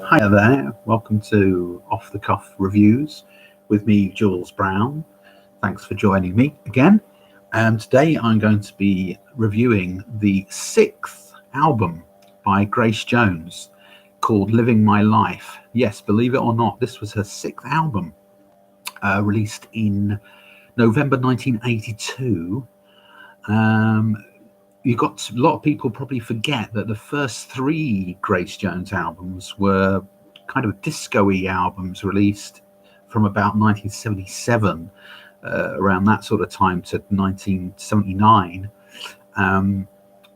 Hi there, welcome to Off the Cuff Reviews with me, Jules Brown. Thanks for joining me again. And today I'm going to be reviewing the sixth album by Grace Jones called Living My Life. Yes, believe it or not, this was her sixth album, released in November 1982. You got a lot of people probably forget that the first three Grace Jones albums were kind of disco-y albums released from about 1977, around that sort of time to 1979,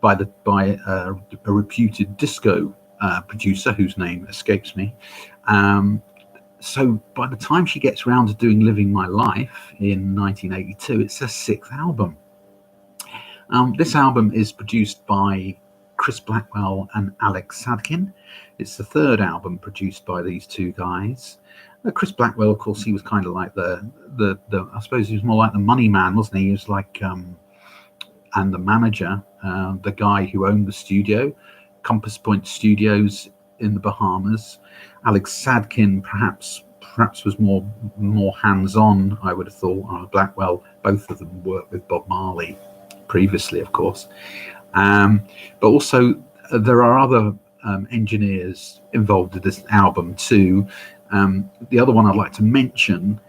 by a reputed disco producer whose name escapes me. So by the time she gets around to doing Living My Life in 1982, it's her sixth album. This album is produced by Chris Blackwell and Alex Sadkin. It's the third album produced by these two guys. Chris Blackwell, of course, he was kind of like the I suppose he was more like the money man, wasn't he? He was like and the manager, the guy who owned the studio, Compass Point Studios in the Bahamas. Alex Sadkin perhaps was more hands-on, I would have thought. Blackwell, both of them worked with Bob Marley previously, of course, but also there are other engineers involved in this album too. The other one I'd like to mention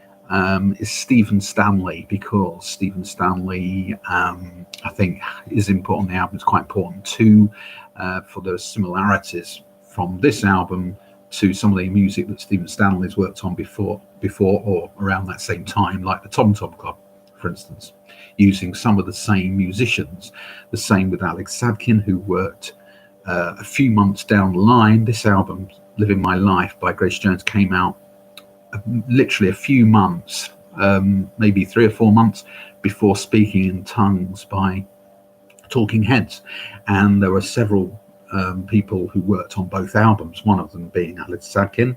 is Stephen Stanley, because Stephen Stanley, I think, is important. The album is quite important too, for the similarities from this album to some of the music that Stephen Stanley's worked on before or around that same time, like the Tom Tom Club, for instance, using some of the same musicians. The same with Alex Sadkin, who worked a few months down the line. This album, Living My Life by Grace Jones, came out literally a few months, maybe 3 or 4 months before Speaking in Tongues by Talking Heads. And there were several people who worked on both albums, one of them being Alex Sadkin,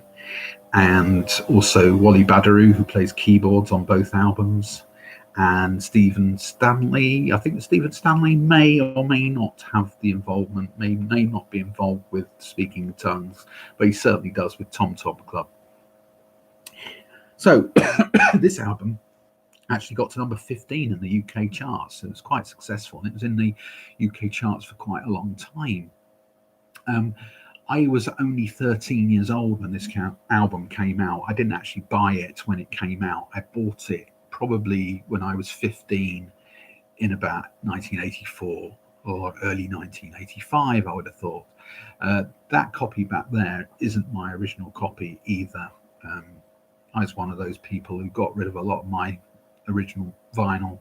and also Wally Badarou, who plays keyboards on both albums, and Stephen Stanley. I think Stephen Stanley may or may not have the involvement, may not be involved with Speaking in Tongues, but he certainly does with Tom Tom Club. So this album actually got to number 15 in the UK charts. So it was quite successful, and it was in the UK charts for quite a long time. I was only 13 years old when this album came out. I didn't actually buy it when it came out. I bought it probably when I was 15, in about 1984 or early 1985, I would have thought. That copy back there isn't my original copy either. I was one of those people who got rid of a lot of my original vinyl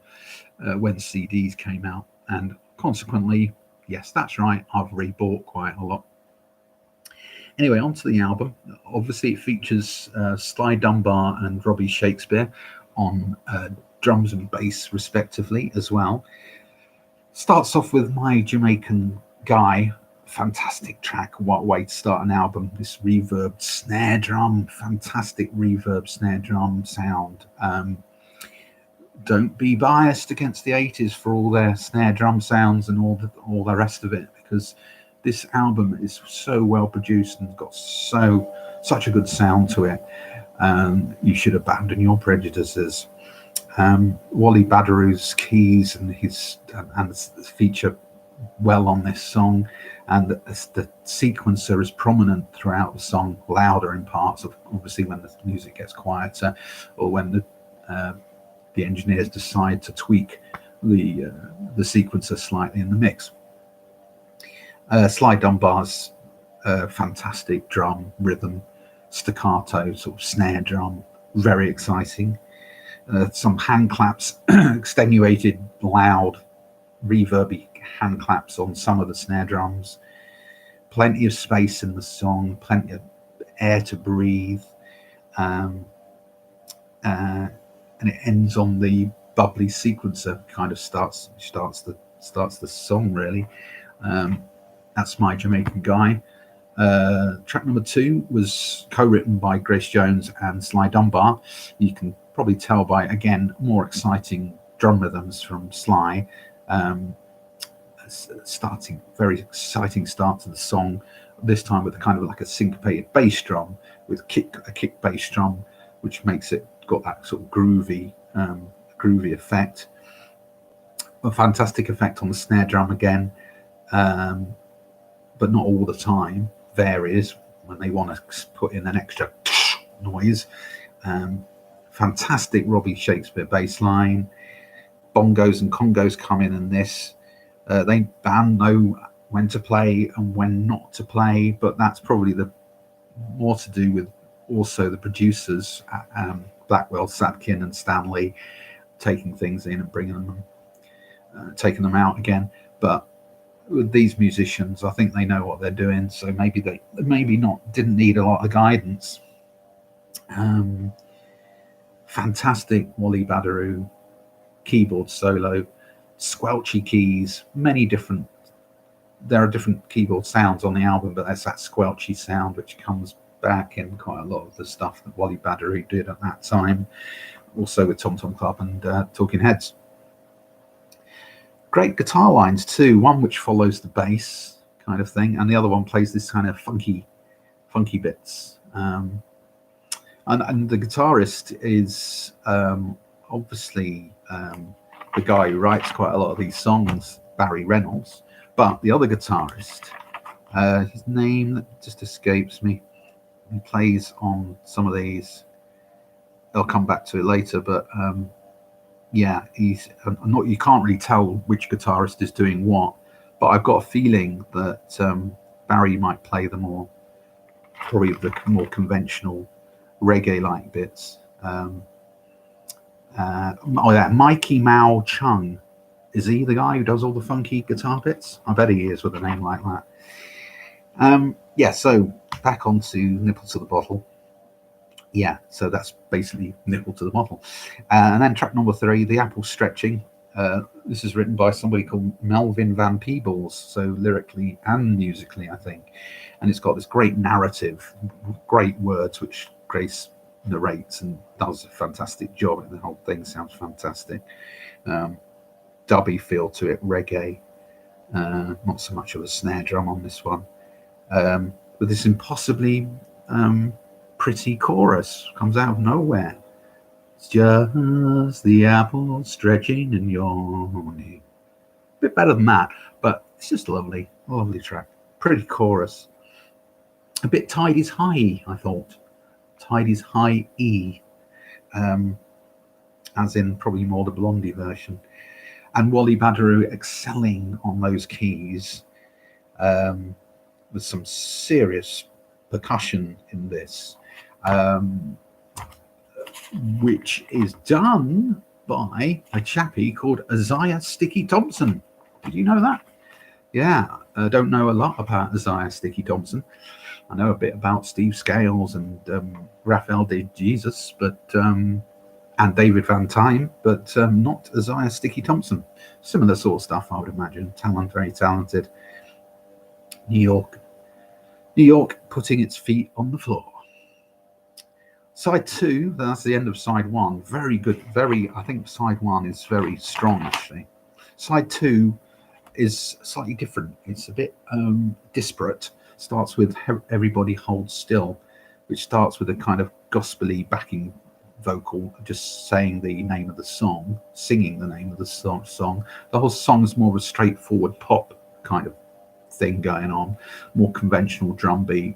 when CDs came out, and consequently, yes, that's right, I've rebought quite a lot. Anyway, onto the album. Obviously, it features Sly Dunbar and Robbie Shakespeare on drums and bass, respectively, as well. Starts off with My Jamaican Guy. Fantastic track. What a way to start an album. This reverb snare drum, fantastic reverb snare drum sound. Don't be biased against the 80s for all their snare drum sounds and all the rest of it, because this album is so well produced and got such a good sound to it. You should abandon your prejudices. Wally Badarou's keys and feature well on this song, and the sequencer is prominent throughout the song, louder in parts of, obviously, when the music gets quieter, or when the engineers decide to tweak the sequencer slightly in the mix. Sly Dunbar's fantastic drum rhythm, staccato sort of snare drum, very exciting. Some hand claps, extenuated, loud, reverby hand claps on some of the snare drums. Plenty of space in the song, plenty of air to breathe, and it ends on the bubbly sequencer. Kind of starts the song, really. That's My Jamaican Guy. Track number 2 was co-written by Grace Jones and Sly Dunbar. You can probably tell by, again, more exciting drum rhythms from Sly. Very exciting start to the song this time with a kind of like a syncopated bass drum with a kick bass drum, which makes it got that sort of groovy effect. A fantastic effect on the snare drum again, but not all the time. Varies when they want to put in an extra noise. Fantastic Robbie Shakespeare bass line. Bongos and congos come in this. They band know when to play and when not to play, but that's probably the more to do with also the producers, Blackwell, Sadkin and Stanley, taking things in and bringing them, taking them out again. But with these musicians, I think they know what they're doing, so maybe they didn't need a lot of guidance. Fantastic Wally Badarou keyboard solo, squelchy keys, there are different keyboard sounds on the album, but there's that squelchy sound which comes back in quite a lot of the stuff that Wally Badarou did at that time, also with Tom Tom Club and Talking Heads. Great guitar lines too, one which follows the bass kind of thing, and the other one plays this kind of funky bits. And the guitarist is obviously the guy who writes quite a lot of these songs, Barry Reynolds, but the other guitarist, his name just escapes me. He plays on some of these. I'll come back to it later, but yeah, he's not. You can't really tell which guitarist is doing what, but I've got a feeling that Barry might play probably the more conventional reggae-like bits. Mikey Mao Chung, is he the guy who does all the funky guitar bits? I bet he is with a name like that. Yeah, so back onto Nipple to the Bottle. Yeah, so that's basically Nipple to the Bottle. And then track number 3, The Apple Stretching. This is written by somebody called Melvin Van Peebles, so lyrically and musically, I think. And it's got this great narrative, great words, which Grace narrates and does a fantastic job, and the whole thing sounds fantastic. Dubby feel to it, reggae, not so much of a snare drum on this one, but this impossibly pretty chorus comes out of nowhere. It's just the apple stretching and yawning. A bit better than that, but it's just lovely track. Pretty chorus. A bit Tide is High, I thought. Tide is High E, as in probably more the Blondie version. And Wally Badarou excelling on those keys, with some serious percussion in this, which is done by a chappie called Isaiah Sticky Thompson. Did you know that? Yeah, I don't know a lot about Isaiah Sticky Thompson. I know a bit about Steve Scales and Raphael De Jesus, but and David Van Tine, but not Isaiah Sticky Thompson. Similar sort of stuff, I would imagine. Very talented. New York putting its feet on the floor. Side 2, that's the end of side 1. Very good. I think side 1 is very strong, actually. Side 2 is slightly different. It's a bit disparate. Starts with Everybody Hold Still, which starts with a kind of gospel-y backing vocal, just saying the name of the song, singing the name of the song. The whole song is more of a straightforward pop kind of thing going on, more conventional drum beat.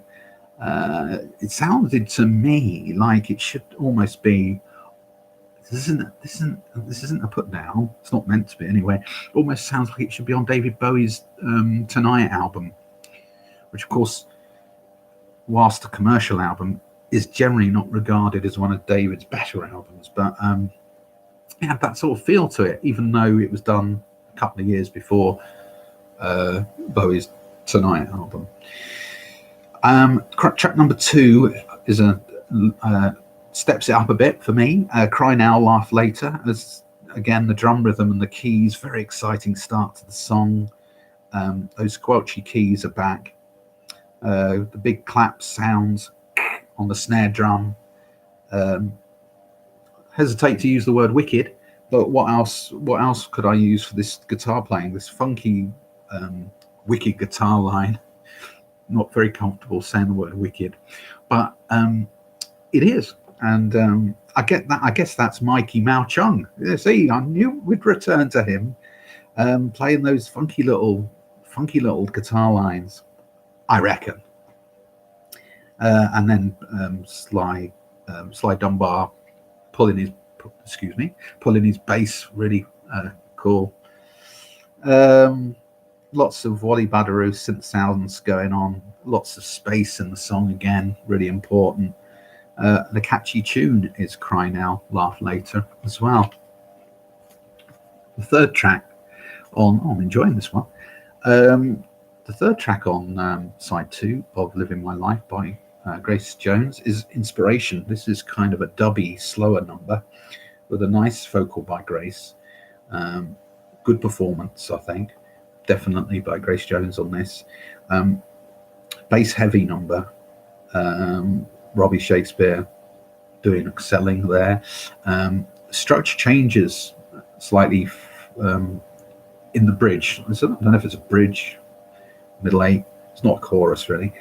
It sounded to me like it should almost be. This isn't a put down. It's not meant to be anyway. It almost sounds like it should be on David Bowie's Tonight album, which of course, whilst a commercial album, is generally not regarded as one of David's better albums, but it had that sort of feel to it, even though it was done a couple of years before Bowie's Tonight album. Track number 2 is steps it up a bit for me. Cry Now, Laugh Later, as again the drum rhythm and the keys, very exciting start to the song. Those squelchy keys are back. The big clap sounds on the snare drum. Hesitate to use the word wicked, but what else could I use for this guitar playing? This funky wicked guitar line. not very comfortable saying the word wicked, but it is. And I get that. I guess that's Mikey Mao Chung. Yeah, see, I knew we'd return to him, playing those funky little guitar lines, I reckon. And then Sly Dunbar pulling his bass, really cool. Lots of Wally Badarou synth sounds going on, lots of space in the song again, really important. The catchy tune is Cry Now, Laugh Later as well. The third track I'm enjoying this one. The third track on side 2 of Living My Life by Grace Jones is Inspiration. This is kind of a dubby, slower number with a nice vocal by Grace. Good performance, I think, definitely by Grace Jones on this. Bass heavy number. Robbie Shakespeare excelling there. Structure changes slightly in the bridge. I don't know if it's a bridge, middle 8. It's not a chorus really,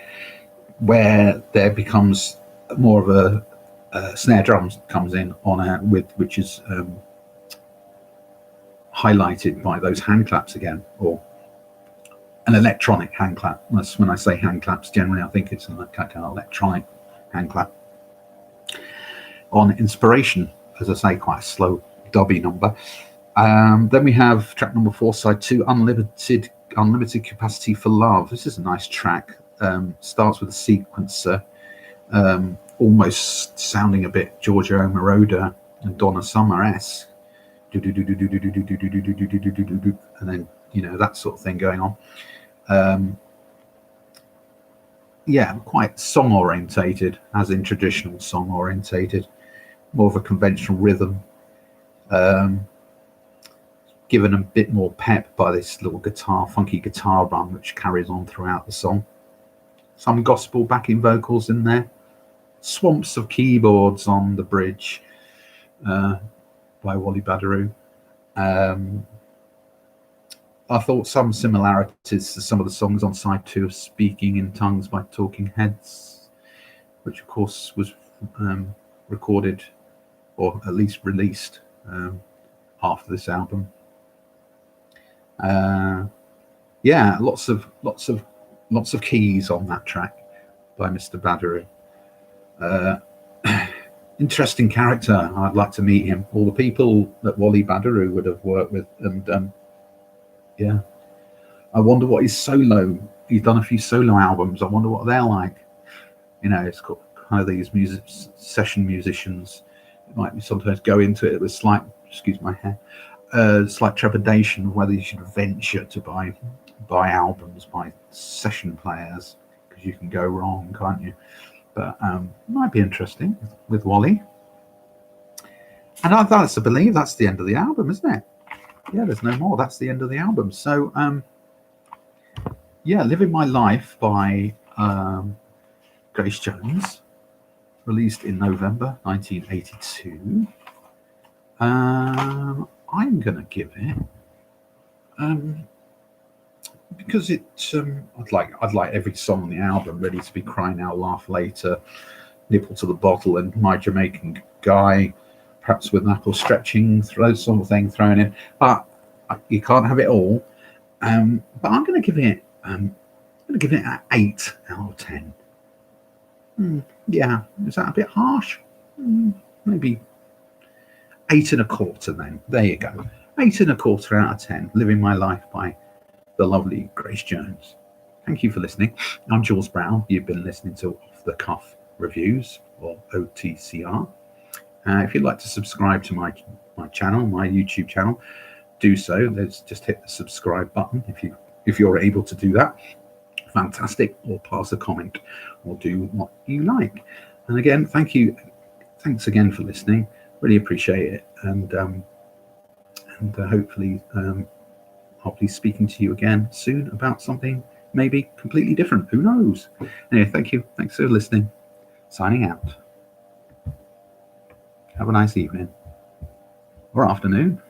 where there becomes more of a snare drum comes in on which is highlighted by those hand claps again, or an electronic hand clap. That's when I say hand claps, generally I think it's an kind of electronic hand clap. On Inspiration, as I say, quite a slow dubby number. Then we have track number 4, side 2, Unlimited Capacity for Love. This is a nice track. Starts with a sequencer, almost sounding a bit Giorgio Moroder and Donna Summer-esque. And then, that sort of thing going on. Quite song orientated, as in traditional song orientated, more of a conventional rhythm, given a bit more pep by this little funky guitar run, which carries on throughout the song. Some gospel backing vocals in there, swamps of keyboards on the bridge by Wally Badarou. I thought some similarities to some of the songs on side 2 of Speaking in Tongues by Talking Heads, which of course was recorded or at least released after this album. Lots of keys on that track by Mr. Badarou. Interesting character. I'd like to meet him. All the people that Wally Badarou would have worked with, and I wonder what his solo. He's done a few solo albums. I wonder what they're like. It's got kind of these session musicians. It might be sometimes go into it with slight, slight trepidation of whether you should venture to buy albums by session players, because you can go wrong, can't you? But might be interesting with Wally. And I believe that's the end of the album, isn't it? Yeah, there's no more. That's the end of the album. So, Living My Life by Grace Jones, released in November 1982. I'm going to give it, because it's, I'd like every song on the album really to be Cry Now, Laugh Later, Nipple to the Bottle, and My Jamaican Guy, perhaps with knuckle stretching, those sort of thing thrown in. But you can't have it all. But I'm going to give it, an 8 out of 10. Yeah, is that a bit harsh? Maybe 8 1/4 then. There you go. 8 1/4 out of 10. Living My Life by the lovely Grace Jones. Thank you for listening. I'm Jules Brown. You've been listening to Off the Cuff Reviews, or OTCR. If you'd like to subscribe to my channel, my YouTube channel, do so. Just hit the subscribe button if you're able to do that. Fantastic. Or pass a comment, or do what you like. And again, thanks again for listening. Really appreciate it. And hopefully I'll be speaking to you again soon about something maybe completely different. Who knows? Anyway, thank you. Thanks for listening. Signing out. Have a nice evening or afternoon.